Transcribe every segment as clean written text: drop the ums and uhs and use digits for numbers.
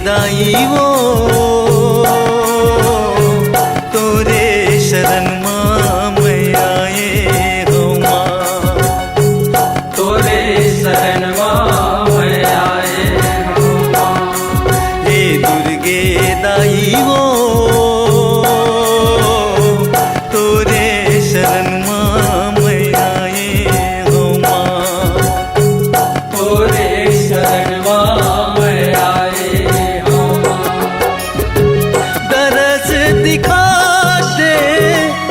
दाई वो तोरे शरण माँ मैं आए हो माँ, तोरे शरण माँ मैं आए हो माँ। हे दुर्गे दाई वो तोरे शरण माँ मैं आए हो माँ, तोरे शरण माँ मैं आए हो माँ। दरस दिखा दे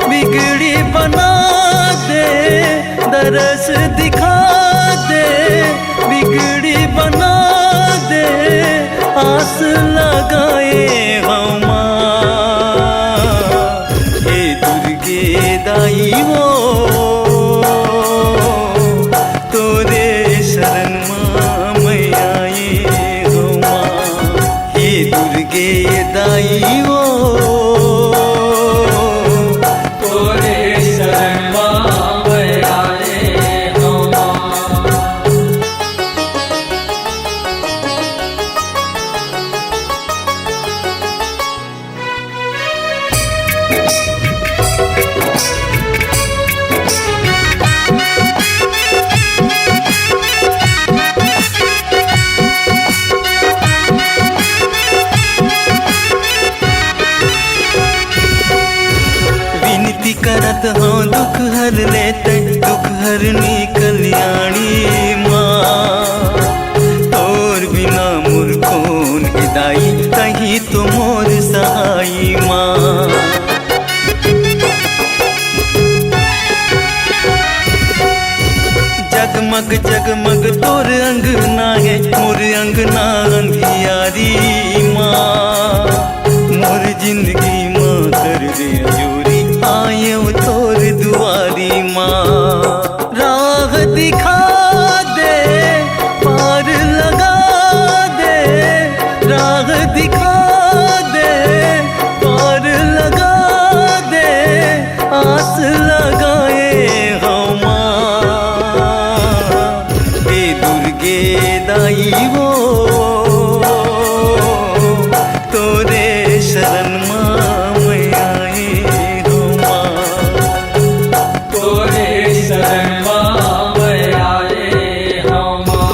बिगड़ी बना दे, दरस दिखा दे बिगड़ी बना दे, आस लगाए हम माँ। हे दुर्गे दाई वो तोरे शरण माँ मैं आए हो माँ, हे दुर्गे दाई वो तोरे शरण माँ मैं आए हो माँ। विनती करत हूँ दुख हर लेते, दुख हरनी कल्याणी माँ। तोर बिना मोर कौन हिदाई, कहीं तो मोर सहाई माँ। जगमग जगमग तोर अंगना है, मोर अंगना अंधियारी माँ। मोर जिंदगी माँ कर दे जोरी, आयो तोर दुआरी माँ। राह दिखा दे पार लगा दे, राह दिखा दे पार लगा दे, आस लगाए हम माँ। हे दुर्गे दाई वो तोरे शरण माँ मैं आए हो माँ, तोरे शरण माँ मैं आए हो माँ।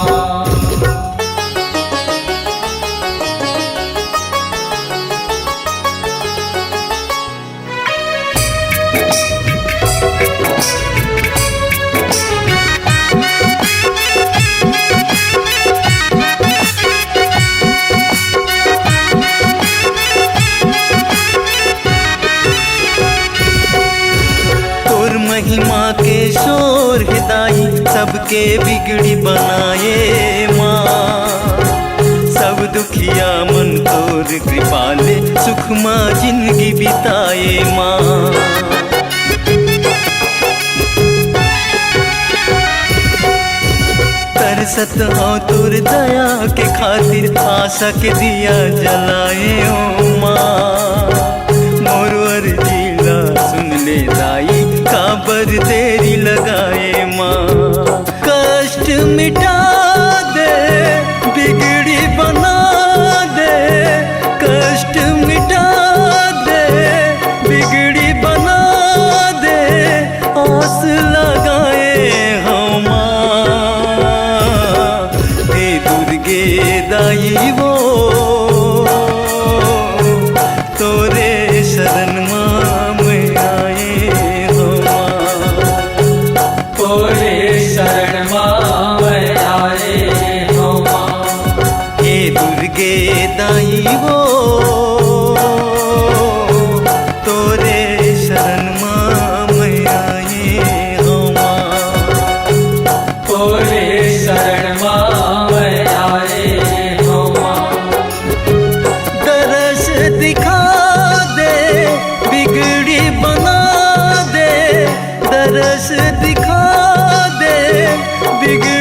तोर महिमा के शोर हिदाई, सबके बिगड़ी बनाए माँ। सब दुखिया मन तोर कृपाले, सुख माँ जिंदगी बिताए माँ। तरसत हो तोर दया के खातिर, आशा के दिया जलाए ओ माँ। मोर अर्जीला सुन ले दाई, काबर तेरी लगाए माँ। कष्ट मिटा दे बिगड़ी बना दे, कष्ट मिटा दे बिगड़ी बना दे, आस लगाए हम माँ। हे दुर्गे दाई वो तोरे शरण माँ मैं आए हो माँ, तोरे शरण माँ मैं आए हो माँ। हे दुर्गे दाई वो तोरे शरण माँ मैं आए हो माँ, तोरे शरण माँ मैं आए हो माँ। दरस दिखा दे बिगड़ी बना दे, दरस दिखा दे बिगड़ी